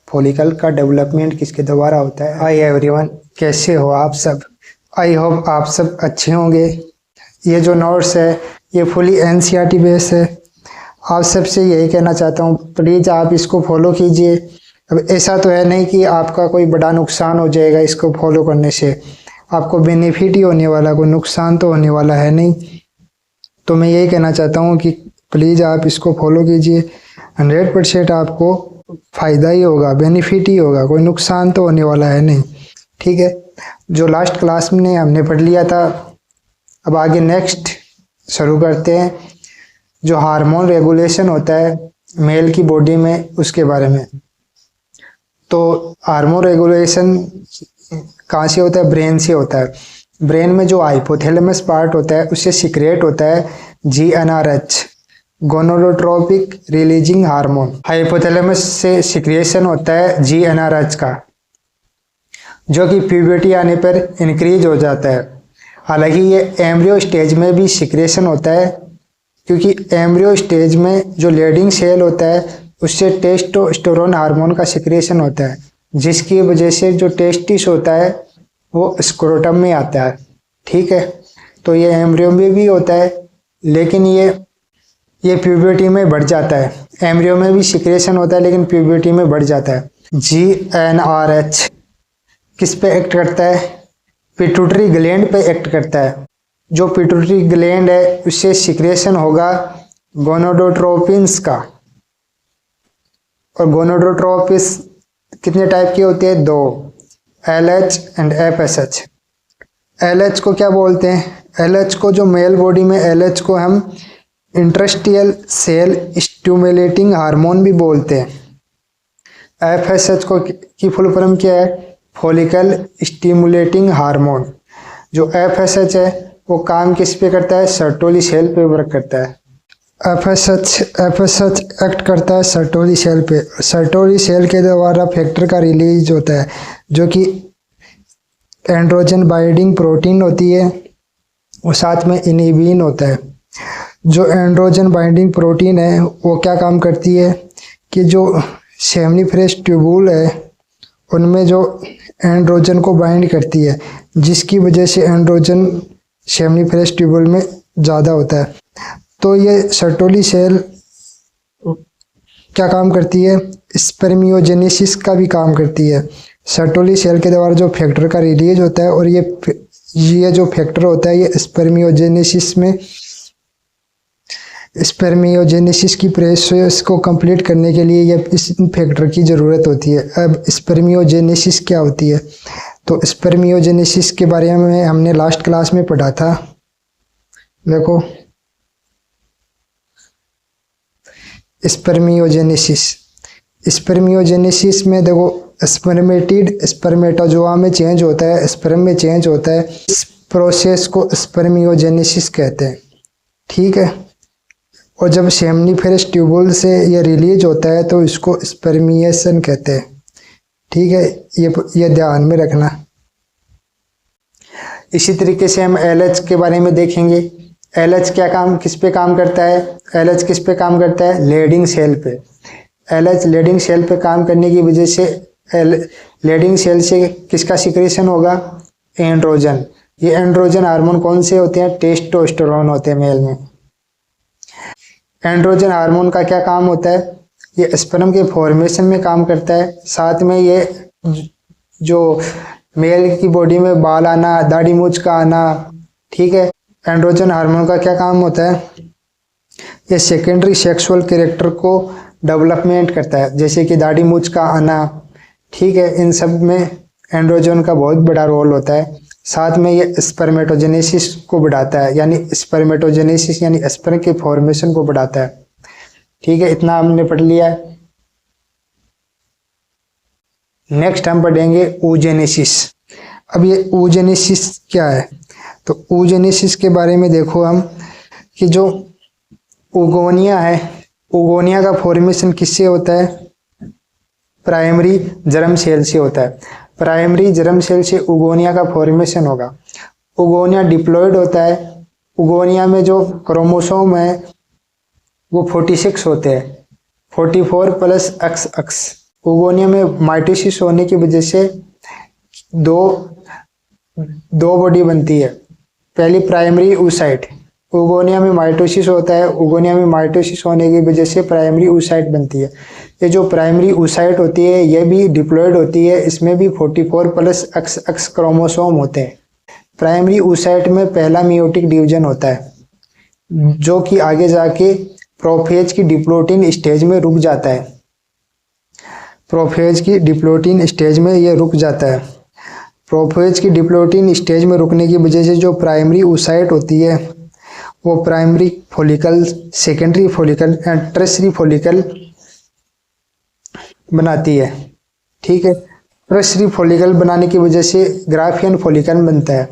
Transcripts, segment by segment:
Follicle का development किसके द्वारा होता है। हाय एवरीवन, कैसे हो आप सब। आई होप आप सब अच्छे होंगे। ये जो नोट्स है ये फुली एनसीईआरटी बेस है। आप सबसे यही कहना चाहता हूँ, प्लीज़ आप इसको फॉलो कीजिए। अब ऐसा तो है नहीं कि आपका कोई बड़ा नुकसान हो जाएगा इसको फॉलो करने से, आपको बेनिफिट ही होने वाला, कोई नुकसान तो होने वाला है नहीं। तो मैं यही कहना चाहता हूँ कि प्लीज़ आप इसको फॉलो कीजिए। 100% आपको फ़ायदा ही होगा, बेनिफिट ही होगा, कोई नुकसान तो होने वाला है नहीं। ठीक है, जो लास्ट क्लास में हमने पढ़ लिया था, अब आगे नेक्स्ट शुरू करते हैं। जो हार्मोन रेगुलेशन होता है मेल की बॉडी में, उसके बारे में। तो हार्मोन रेगुलेशन कहाँ से होता है? ब्रेन से होता है। ब्रेन में जो हाइपोथैलेमस पार्ट होता है उससे सिक्रेट होता है GnRH, गोनोडोट्रोपिक रिलीजिंग हार्मोन। हाइपोथैलेमस से सिक्रिएशन होता है GnRH का, जो कि प्यूबर्टी आने पर इंक्रीज हो जाता है। हालांकि ये एम्ब्रियो स्टेज में भी सिक्रिएशन होता है, क्योंकि एम्ब्रियो स्टेज में जो लीडिंग सेल होता है उससे टेस्टोस्टेरोन हार्मोन का सिक्रिएशन होता है, जिसकी वजह से जो टेस्टिस होता है वो स्क्रोटम में आता है। ठीक है, तो ये एम्ब्रियो में भी होता है, लेकिन ये प्यूबर्टी में बढ़ जाता है। एम्ब्रियो में भी सिक्रिएशन होता है लेकिन प्यूबर्टी में बढ़ जाता है। GnRH किस पे एक्ट करता है? पिट्यूटरी ग्लैंड पे एक्ट करता है। जो पिट्यूटरी ग्लैंड है उससे सिक्रिएशन होगा गोनोडोट्रोपिन्स का। और गोनोडोट्रोपिन्स कितने टाइप के होते हैं? 2, LH एंड FSH। LH को क्या बोलते हैं? LH को, जो मेल बॉडी में LH को हम इंटरस्टियल सेल स्टिमुलेटिंग हार्मोन भी बोलते हैं। FSH को की फुल फॉर्म क्या है? Follicle stimulating hormone. जो FSH है वो काम किस पे करता है? सर्टोली सेल पे वर्क करता है। FSH एक्ट करता है सर्टोली सेल पे। सर्टोली सेल के द्वारा फैक्टर का रिलीज होता है, जो कि एंड्रोजन बाइंडिंग प्रोटीन होती है, और साथ में इनिबिन होता है। जो एंड्रोजन बाइंडिंग प्रोटीन है वो क्या काम करती है कि जो सेमनीफेरस ट्यूबुल है उनमें जो एंड्रोजन को बाइंड करती है, जिसकी वजह से एंड्रोजन सेमनीफेरस ट्यूबुल में ज़्यादा होता है। तो ये सर्टोली सेल क्या काम करती है? स्पर्मियोजेनेसिस का भी काम करती है। सर्टोली सेल के द्वारा जो फैक्टर का रिलीज होता है, और ये जो फैक्टर होता है ये स्पर्मियोजेनेसिस की प्रोसेस को कंप्लीट करने के लिए ये इस फैक्टर की ज़रूरत होती है। अब स्पर्मियोजेनेसिस क्या होती है? तो स्पर्मियोजेनेसिस के बारे में हमने लास्ट क्लास में पढ़ा था। देखो, स्पर्मियोजेनेसिस में देखो, स्पर्मेटिड स्पर्मेटोजोआ में चेंज होता है, स्पर्म में चेंज होता है। इस प्रोसेस को स्पर्मियोजेनेसिस कहते हैं। ठीक है, और जब सेमनीफेरस ट्यूबुल से ये रिलीज होता है तो इसको स्पर्मिएशन कहते हैं। ठीक है, ये ध्यान में रखना। इसी तरीके से हम LH के बारे में देखेंगे। LH किस पे काम करता है? LH किस पे काम करता है? लीडिंग सेल पे। LH लीडिंग सेल पे काम करने की वजह से लीडिंग सेल से किसका सिक्रेशन होगा? एंड्रोजन। ये एंड्रोजन हार्मोन कौन से होते हैं? टेस्टोस्टेरोन होते हैं मेल में। एंड्रोजन हार्मोन का क्या काम होता है? ये स्पर्म के फॉर्मेशन में काम करता है। साथ में ये जो मेल की बॉडी में बाल आना, दाढ़ी मूंछ का आना, ठीक है, एंड्रोजन हार्मोन का क्या काम होता है? ये सेकेंडरी सेक्सुअल कैरेक्टर को डेवलपमेंट करता है, जैसे कि दाढ़ी मूंछ का आना। ठीक है, इन सब में एंड्रोजन का बहुत बड़ा रोल होता है। साथ में ये स्पर्मेटोजेनेसिस को बढ़ाता है, यानी स्पर्मेटोजेनेसिस यानी स्पर्म के फॉर्मेशन को बढ़ाता है। ठीक है, इतना हमने पढ़ लिया है। नेक्स्ट हम पढ़ेंगे oogenesis। अब ये oogenesis क्या है? तो oogenesis के बारे में देखो हम, कि जो ओगोनिया है, ओगोनिया का फॉर्मेशन किससे होता है? प्राइमरी जर्म सेल से होता है। प्राइमरी जर्म सेल से ओगोनिया का फॉर्मेशन होगा। ओगोनिया डिप्लॉयड होता है। ओगोनिया में जो क्रोमोसोम है वो 46 होते हैं, 44 + XX। ओगोनिया में माइटोसिस होने की वजह से दो दो बॉडी बनती है। पहली प्राइमरी oocyte, ओगोनिया में माइटोसिस होता है, ओगोनिया में माइटोसिस होने की वजह से प्राइमरी oocyte बनती है। ये जो प्राइमरी oocyte होती है ये भी डिप्लॉयड होती है, इसमें भी 44 प्लस एक्स क्रोमोसोम होते हैं। प्राइमरी oocyte में पहला मियोटिक डिवीजन होता है जो कि आगे जाके प्रोफेज की डिप्लोटिन स्टेज में रुक जाता है। प्रोफेज की डिप्लोटिन स्टेज में ये रुक जाता है। प्रोफेज की डिप्लोटिन स्टेज में रुकने की वजह से जो प्राइमरी oocyte होती है वो primary follicle, secondary follicle and tertiary follicle बनाती है। ठीक है, टर्शियरी फॉलिकल बनाने की वजह से ग्राफियन फॉलिकल बनता है।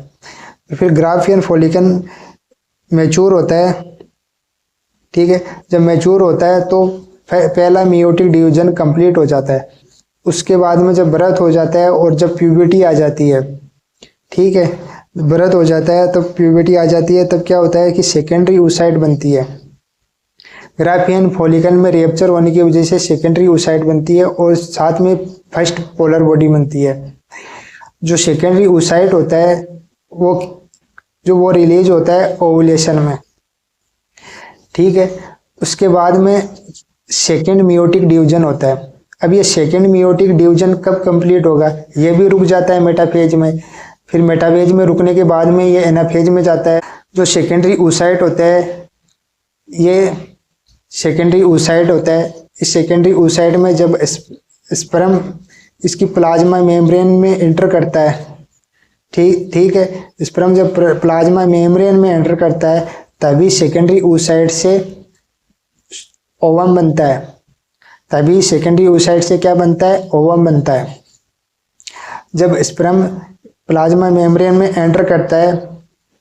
फिर ग्राफियन फॉलिकल मैच्योर होता है। ठीक है, जब मैच्योर होता है तो पहला मियोटिक डिवीजन कंप्लीट हो जाता है। उसके बाद में जब बर्थ हो जाता है और जब प्यूबर्टी आ जाती है, ठीक है, बर्थ हो जाता है तब प्यूबर्टी आ जाती है, तब क्या होता है कि सेकेंडरी oocyte बनती है। ग्राफियन फॉलिकल में रेप्चर होने की वजह से सेकेंडरी oocyte बनती है और साथ में फर्स्ट पोलर बॉडी बनती है। जो सेकेंडरी oocyte होता है वो रिलीज होता है ओवुलेशन में। ठीक है, उसके बाद में सेकेंड मियोटिक डिवीजन होता है। अब ये सेकेंड मियोटिक डिवीजन कब कंप्लीट होगा, ये भी रुक जाता है मेटाफेज में। फिर मेटाफेज में रुकने के बाद में ये एनाफेज में जाता है। जो सेकेंडरी oocyte होता है ये सेकेंडरी oocyte होता है। इस सेकेंडरी oocyte में जब स्पर्म इसकी प्लाज्मा मेम्ब्रेन में एंटर करता है, ठीक है, स्पर्म जब प्लाज्मा मेम्ब्रेन में एंटर करता है तभी सेकेंडरी oocyte से ओवम बनता है। तभी सेकेंडरी oocyte से क्या बनता है, ओवम बनता है। जब स्पर्म प्लाज्मा मेम्ब्रेन में एंटर करता है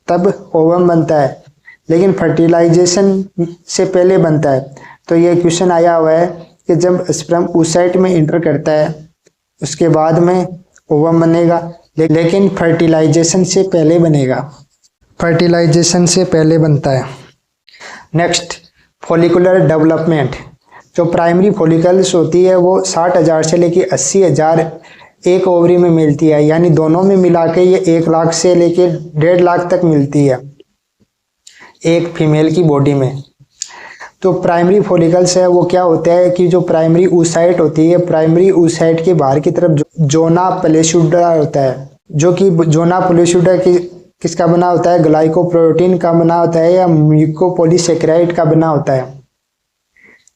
तब ओवम बनता है, लेकिन फर्टिलाइजेशन से पहले बनता है। तो ये क्वेश्चन आया हुआ है कि जब स्पर्म oocyte में एंटर करता है उसके बाद में ओवम बनेगा, लेकिन फर्टिलाइजेशन से पहले बनेगा, फर्टिलाइजेशन से पहले बनता है। Next, follicular development. जो प्राइमरी फॉलिकल्स होती है वो 60,000 से लेके 80,000 एक ओवरी में मिलती है, यानी दोनों में मिला के ये 1 लाख से लेके 1.5 लाख तक मिलती है एक फीमेल की बॉडी में। तो प्राइमरी फॉलिकल्स है वो क्या होता है कि जो प्राइमरी oocyte होती है, प्राइमरी oocyte के बाहर की तरफ जोना पेलिसुडा होता है, जो कि जोना पेलिसुडा की किसका बना होता है, ग्लाइकोप्रोटीन का बना होता है या म्यूकोपॉलीसेकेराइड का बना होता है।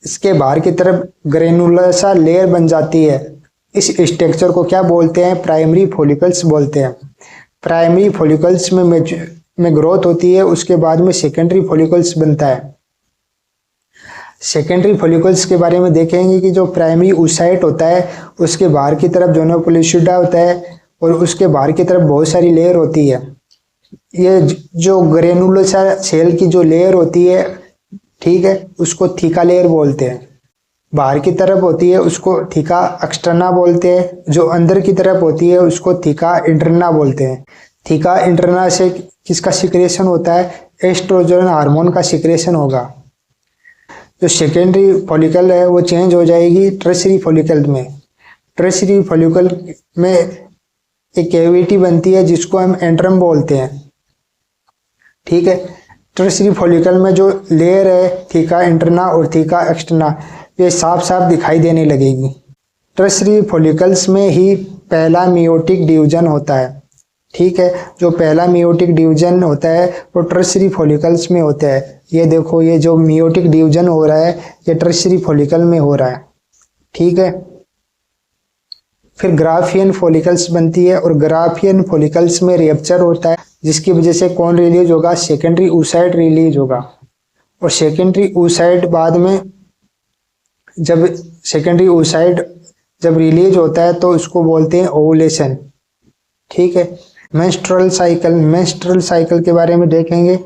इसके बाहर की तरफ ग्रेनुलर सा लेयर बन जाती है। इस स्ट्रक्चर को क्या बोलते हैं, प्राइमरी फॉलिकल्स बोलते हैं। प्राइमरी फॉलिकल्स में ग्रोथ होती है, उसके बाद में सेकेंडरी फॉलिकल्स बनता है। सेकेंडरी फॉलिकल्स के बारे में देखेंगे कि जो प्राइमरी oocyte होता है उसके बाहर की तरफ जोना पेलिसुडा होता है और उसके बाहर की तरफ बहुत सारी लेयर होती है। ये जो ग्रेनुलर सा सेल की जो लेयर होती है, ठीक है, उसको थीका लेयर बोलते हैं। बाहर की तरफ होती है उसको थीका एक्सटर्ना बोलते हैं, जो अंदर की तरफ होती है उसको थीका इंटरना बोलते हैं। थीका इंटरना से किसका सिक्रेशन होता है, एस्ट्रोजन हार्मोन का सिक्रेशन होगा। जो सेकेंडरी फॉलिकल है वो चेंज हो जाएगी टर्शियरी फॉलिकल में। टर्शियरी फॉलिकल में एक कैविटी बनती है जिसको हम एंट्रम बोलते हैं। ठीक है, टर्शियरी फॉलिकल में जो लेयर है थीका इंटरना और थीका एक्सटर्ना ये साफ साफ दिखाई देने लगेगी। टर्शियरी फॉलिकल्स में ही पहला मियोटिक डिवीजन होता है। ठीक है, जो पहला मियोटिक डिवीजन होता है वो टर्शियरी फॉलिकल्स में होता है। ये देखो, ये जो मियोटिक डिवीजन हो रहा है ये टर्शियरी फॉलिकल में हो रहा है। ठीक है, फिर ग्राफियन फॉलिकल्स बनती है और ग्राफियन फॉलिकल्स में रेप्चर होता है, जिसकी वजह से कौन रिलीज होगा, सेकेंडरी oocyte रिलीज होगा। और सेकेंडरी oocyte बाद में जब सेकेंडरी oocyte जब रिलीज होता है तो उसको बोलते हैं ओवुलेशन। ठीक है, मेंस्ट्रुअल साइकिल के बारे में देखेंगे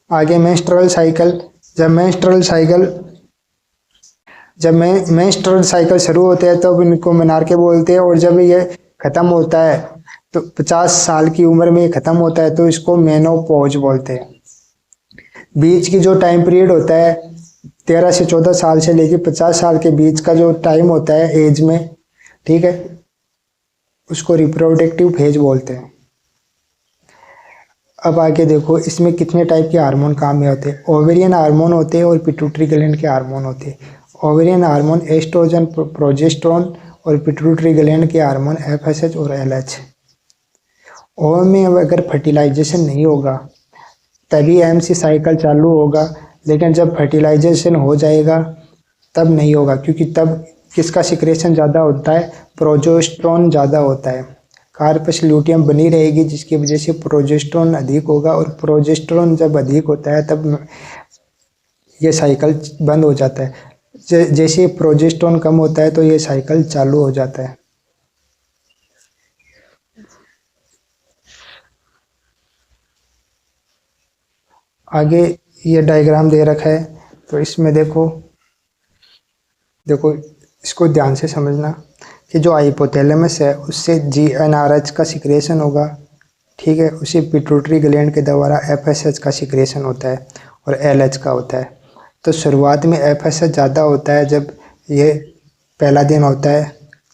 आगे। मेंस्ट्रुअल साइकिल, जब मेंस्ट्रुअल साइकिल शुरू होते हैं तो इनको मेनार्के बोलते हैं, और जब ये खत्म होता है तो 50 साल की उम्र में ये खत्म होता है तो इसको मेनोपॉज बोलते हैं। बीच की जो टाइम पीरियड होता है 13 से 14 साल से लेकर 50 साल के बीच का जो टाइम होता है एज में, ठीक है, उसको रिप्रोडक्टिव फेज बोलते हैं। अब आगे देखो इसमें कितने टाइप के हार्मोन काम में होते हैं। ओवेरियन हार्मोन होते हैं और पिट्यूटरी ग्लैंड के हार्मोन होते हैं। ओवेरियन हार्मोन एस्ट्रोजन, प्रोजेस्टेरोन और पिट्यूटरी ग्लैंड के हार्मोन एफएसएच और एलएच। ओवम में अगर फर्टिलाइजेशन नहीं होगा तभी एमसी साइकिल चालू होगा, लेकिन जब फर्टिलाइजेशन हो जाएगा तब नहीं होगा, क्योंकि तब किसका सिक्रेशन ज़्यादा होता है, प्रोजेस्टेरोन ज़्यादा होता है। कार्पस ल्यूटियम बनी रहेगी जिसकी वजह से प्रोजेस्टेरोन अधिक होगा, और प्रोजेस्टेरोन जब अधिक होता है तब ये साइकिल बंद हो जाता है। जैसे प्रोजेस्टेरोन कम होता है तो ये साइकिल चालू हो जाता है। आगे ये डायग्राम दे रखा है, तो इसमें देखो इसको ध्यान से समझना कि जो हाइपोथैलेमस है उससे जीएनआरएच का सिक्रेशन होगा, ठीक है, उसी पिट्यूटरी ग्लैंड के द्वारा एफएसएच का सिक्रेशन होता है और एलएच का होता है। तो शुरुआत में एफएसएच ज़्यादा होता है जब ये पहला दिन होता है,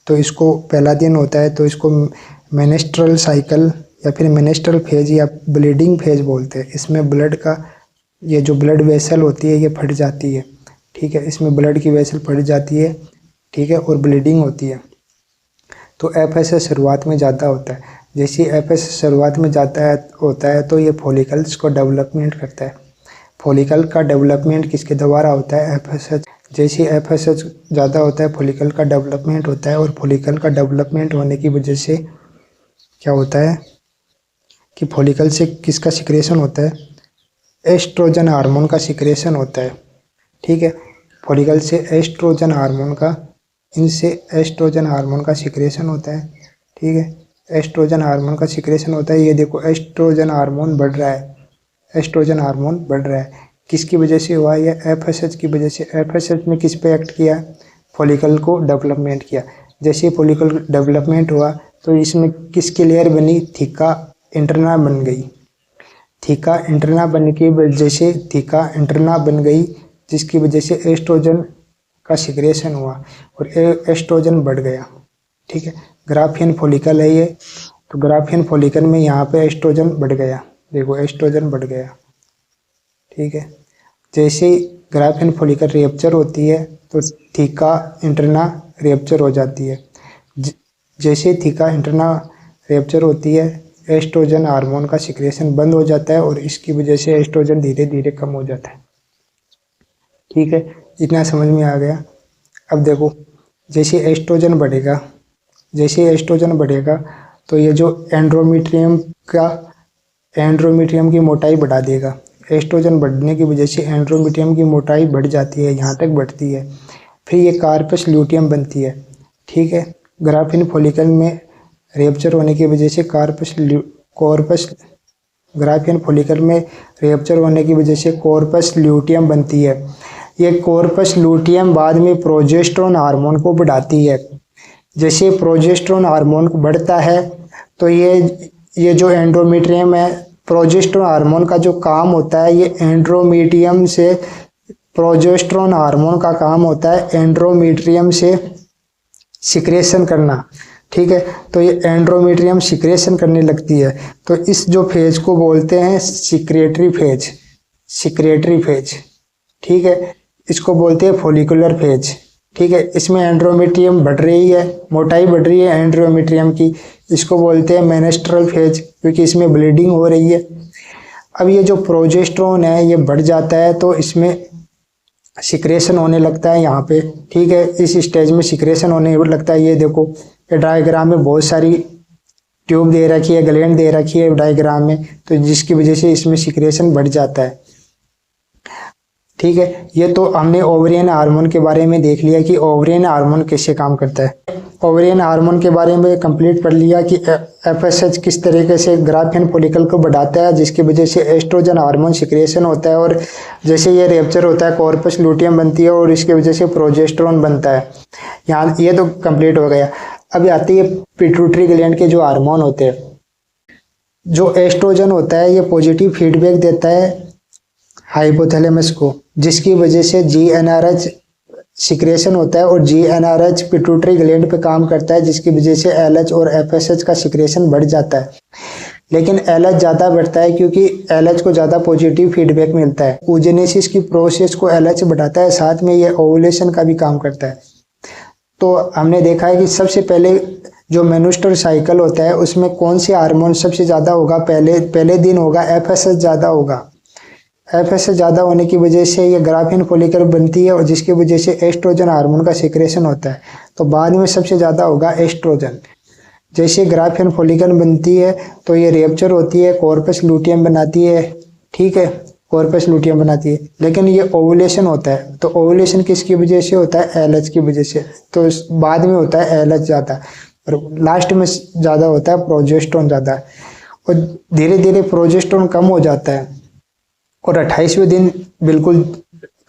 तो इसको मेनेस्ट्रल साइकिल या फिर मेनेस्ट्रल फेज या ब्लीडिंग फेज बोलते हैं। इसमें ब्लड का ये जो ब्लड वेसल होती है ये फट जाती है, ठीक है, इसमें ब्लड की वेसल फट जाती है, ठीक है, और ब्लीडिंग होती है। तो एफएसएच शुरुआत में ज़्यादा होता है। जैसे एफएसएच शुरुआत में होता है तो ये फॉलिकल्स को डेवलपमेंट करता है। फॉलिकल का डेवलपमेंट किसके द्वारा होता है, एफएसएच। जैसे एफएसएच ज़्यादा होता है फॉलिकल का डेवलपमेंट होता है, और फॉलिकल का डेवलपमेंट होने की वजह से क्या होता है कि फॉलिकल से किसका सिक्रेशन होता है, एस्ट्रोजन हार्मोन का सिक्रेशन होता है, ठीक है। फॉलिकल से एस्ट्रोजन हार्मोन का सिक्रेशन होता है, ठीक है, एस्ट्रोजन हार्मोन का सिक्रेशन होता है। ये देखो एस्ट्रोजन हार्मोन बढ़ रहा है, एस्ट्रोजन हार्मोन बढ़ रहा है, किसकी वजह से हुआ, ये एफएसएच की वजह से। एफएसएच ने किस पे एक्ट किया, फॉलिकल को डेवलपमेंट किया। जैसे फॉलिकल डेवलपमेंट हुआ तो इसमें किसकी लेयर बनी, थीका इंटरना बन गई। थीका इंटरना बन गई जिसकी वजह से एस्ट्रोजन का सिक्रेशन हुआ और एस्ट्रोजन बढ़ गया, ठीक है। ग्राफियन फॉलिकल है ये, तो ग्राफियन फॉलिकल में यहाँ पे एस्ट्रोजन बढ़ गया, देखो एस्ट्रोजन बढ़ गया, ठीक है। जैसे ही ग्राफियन फॉलिकल रिएप्चर होती है तो थीका इंटरना रिएप्चर हो जाती है। जैसे थीका इंटरना रिएप्चर होती है एस्ट्रोजन हार्मोन का सिक्रेशन बंद हो जाता है और इसकी वजह से एस्ट्रोजन धीरे धीरे कम हो जाता है, ठीक है। इतना समझ में आ गया। अब देखो जैसे एस्ट्रोजन बढ़ेगा तो ये जो एंड्रोमीट्रियम की मोटाई बढ़ा देगा। एस्ट्रोजन बढ़ने की वजह से एंड्रोमीट्रियम की मोटाई बढ़ जाती है, यहाँ तक बढ़ती है। फिर ये कार्पस ल्यूटियम बनती है, ठीक है। ग्राफिन फॉलिकल में रेप्चर होने की वजह से ग्राफियन फॉलिकल में रेप्चर होने की वजह से कॉर्पस ल्यूटियम बनती है। ये कॉर्पस ल्यूटियम बाद में प्रोजेस्टेरोन हार्मोन को बढ़ाती है। जैसे प्रोजेस्टेरोन हार्मोन बढ़ता है तो ये जो एंड्रोमीट्रियम है, प्रोजेस्टेरोन हार्मोन का जो काम होता है ये एंड्रोमीट्रियम से, प्रोजेस्टेरोन हार्मोन का काम होता है एंड्रोमीट्रियम से सिक्रेशन करना, ठीक है। तो ये एंड्रोमीट्रियम सिक्रेशन करने लगती है, तो इस जो फेज को बोलते हैं सिक्रेटरी फेज, ठीक है। इसको बोलते हैं फॉलिकुलर फेज, ठीक है। इसमें एंड्रोमीट्रियम बढ़ रही है, मोटाई बढ़ रही है एंड्रोमीट्रियम की, इसको बोलते हैं मेनेस्ट्रल फेज, क्योंकि इसमें ब्लीडिंग हो रही है। अब ये जो प्रोजेस्टेरोन है ये बढ़ जाता है तो इसमें सिक्रेशन होने लगता है यहाँ पे, ठीक है। इस स्टेज में सिक्रेशन होने लगता है। ये देखो ये डायग्राम में बहुत सारी ट्यूब दे रखी है, ग्लैंड दे रखी है डायग्राम में, तो जिसकी वजह से इसमें सिक्रेशन बढ़ जाता है, ठीक है। ये तो हमने ओवरियन हार्मोन के बारे में देख लिया कि ओवरियन हार्मोन कैसे काम करता है। ओवरियन हार्मोन के बारे में कंप्लीट पढ़ लिया कि एफएसएच किस तरीके से ग्राफियन फॉलिकल को बढ़ाता है, जिसकी वजह से एस्ट्रोजन हार्मोन सिक्रेशन होता है, और जैसे ये रेप्चर होता है कॉर्पस ल्यूटियम बनती है और इसकी वजह से प्रोजेस्टेरोन बनता है। यहाँ ये तो कंप्लीट हो गया। अब आती है पिट्यूटरी ग्लैंड के जो हार्मोन होते हैं। जो एस्ट्रोजन होता है ये पॉजिटिव फीडबैक देता है हाइपोथैलेमस को, जिसकी वजह से जीएनआरएच सिक्रेशन होता है और GnRH पिट्यूटरी ग्लैंड पे काम करता है, जिसकी वजह से LH और FSH का सिक्रेशन बढ़ जाता है। लेकिन LH ज़्यादा बढ़ता है क्योंकि LH को ज़्यादा पॉजिटिव फीडबैक मिलता है। oogenesis की प्रोसेस को LH बढ़ाता है, साथ में ये ओवुलेशन का भी काम करता है। तो हमने देखा है कि सबसे पहले जो मेन्स्ट्रुअल साइकिल होता है उसमें कौन से हार्मोन सबसे ज़्यादा होगा, पहले दिन होगा FSH ज़्यादा होगा। FSH ज़्यादा होने की वजह से ये ग्राफिन फॉलिकल बनती है और जिसकी वजह से एस्ट्रोजन हार्मोन का सिक्रेशन होता है। तो बाद में सबसे ज़्यादा होगा एस्ट्रोजन। जैसे ग्राफिन फॉलिकल बनती है तो ये रेप्चर होती है, कॉर्पस लूटियम बनाती है, ठीक है, कॉर्पस लूटियम बनाती है। लेकिन ये ओवुलेशन होता है, तो ओवुलेशन किसकी वजह से होता है, LH की वजह से। तो बाद में होता है LH ज़्यादा और लास्ट में ज़्यादा होता है प्रोजेस्टेरोन ज़्यादा, और धीरे धीरे प्रोजेस्टेरोन कम हो जाता है और 28वें दिन बिल्कुल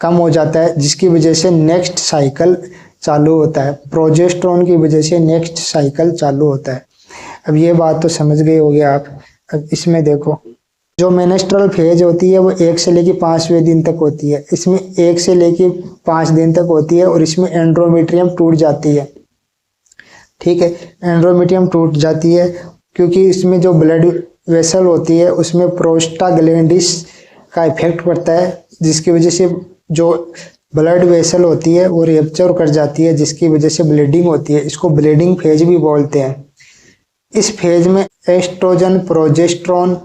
कम हो जाता है, जिसकी वजह से नेक्स्ट साइकिल चालू होता है। प्रोजेस्टेरोन की वजह से नेक्स्ट साइकिल चालू होता है। अब ये बात तो समझ गए होंगे आप। अब इसमें देखो, जो मेंस्ट्रुअल फेज होती है वो 1 से लेकर 5वें दिन तक होती है। इसमें 1 से लेकर 5 दिन तक होती है और इसमें एंड्रोमेट्रियम टूट जाती है, ठीक है, एंड्रोमेट्रियम टूट जाती है क्योंकि इसमें जो ब्लड वेसल होती है उसमें प्रोस्टाग्लैंडिस का इफेक्ट पड़ता है, जिसकी वजह से जो ब्लड वेसल होती है वो रेप्चर कर जाती है, जिसकी वजह से ब्लीडिंग होती है। इसको ब्लीडिंग फेज भी बोलते हैं। इस फेज में एस्ट्रोजन, प्रोजेस्टेरोन,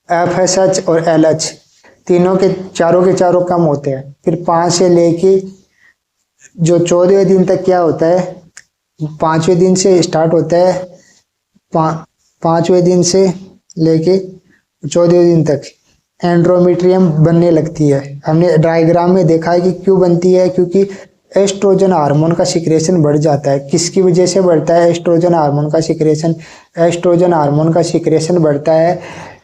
FSH और LH तीनों के चारों कम होते हैं। फिर 5 से लेके जो 14वें दिन तक क्या होता है, 5वें दिन से स्टार्ट होता है, 5वें दिन से लेके 14वें दिन तक एंड्रोमेट्रियम बनने लगती है। हमने डायग्राम में देखा है कि क्यों बनती है, क्योंकि एस्ट्रोजन हार्मोन का सिक्रेशन बढ़ जाता है। किसकी वजह से बढ़ता है एस्ट्रोजन हार्मोन का सिक्रेशन? एस्ट्रोजन हार्मोन का सिक्रेशन बढ़ता है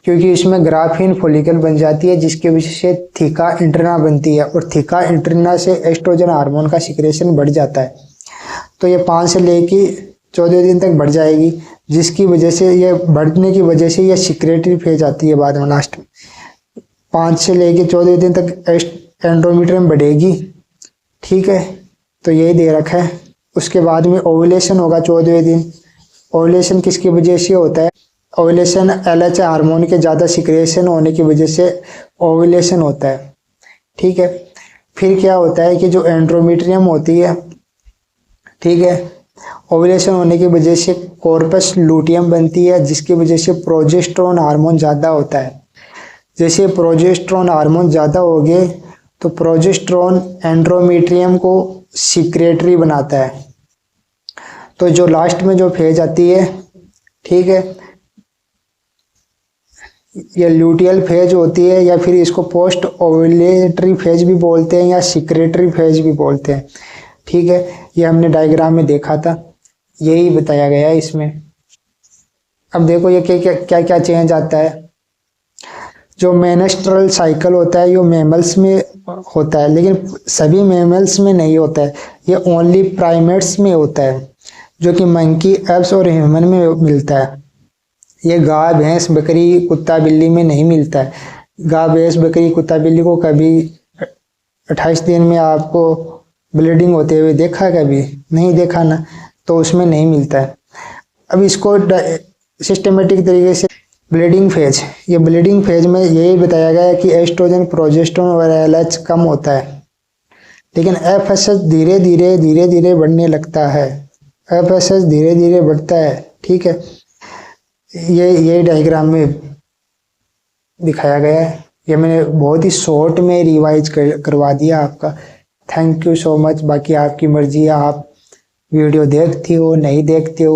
क्योंकि इसमें ग्राफिन फॉलिकल बन जाती है, जिसकी वजह से थीका इंटरना बनती है और थीका इंटरना से एस्ट्रोजन हार्मोन का सिक्रेशन बढ़ जाता है। तो ये 5 से लेके 14 दिन तक बढ़ जाएगी, जिसकी वजह से ये बढ़ने की वजह से ये सिक्रेटरी फेज आती है बाद में लास्ट में। 5 से लेके 14 दिन तक एंड्रोमेट्रियम बढ़ेगी, ठीक है, तो यही दे रखा है। उसके बाद में ओवुलेशन होगा 14वें दिन। ओवुलेशन किसकी वजह से होता है? ओवुलेशन LH हार्मोन के ज़्यादा सिक्रेशन होने की वजह से ओवुलेशन होता है, ठीक है। फिर क्या होता है कि जो एंड्रोमेट्रियम होती है, ठीक है, ओवुलेशन होने की वजह से कॉर्पस लूटियम बनती है, जिसकी वजह से प्रोजेस्टेरोन हार्मोन ज़्यादा होता है। जैसे प्रोजेस्टेरोन हार्मोन ज़्यादा हो गए तो प्रोजेस्टेरोन एंड्रोमेट्रियम को सिक्रेटरी बनाता है। तो जो लास्ट में जो फेज आती है, ठीक है, ये ल्यूटियल फेज होती है, या फिर इसको पोस्ट ओवुलेटरी फेज भी बोलते हैं या सिक्रेटरी फेज भी बोलते हैं, ठीक है। ये हमने डायग्राम में देखा था, यही बताया गया है इसमें। अब देखो ये क्या क्या चेंज आता है। जो मेंस्ट्रुअल साइकिल होता है ये मेमल्स में होता है, लेकिन सभी मेमल्स में नहीं होता है, ये ओनली प्राइमेट्स में होता है, जो कि मंकी, एप्स और ह्यूमन में मिलता है। ये गाय, भैंस, बकरी, कुत्ता, बिल्ली में नहीं मिलता है। गाय, भैंस, बकरी, कुत्ता, बिल्ली को कभी 28 दिन में आपको ब्लीडिंग होते हुए देखा? कभी नहीं देखा ना, तो उसमें नहीं मिलता है। अब इसको सिस्टमेटिक तरीके से ब्लीडिंग फेज, ये ब्लीडिंग फेज में यही बताया गया है कि एस्ट्रोजन, प्रोजेस्टेरोन और LH कम होता है, लेकिन FSH धीरे धीरे बढ़ने लगता है। FSH धीरे धीरे बढ़ता है, ठीक है। ये डायग्राम में दिखाया गया है। ये मैंने बहुत ही शॉर्ट में रिवाइज करवा दिया आपका। Thank you so much. बाकी आपकी मर्जी है, आप वीडियो देखती हो नहीं देखती हो।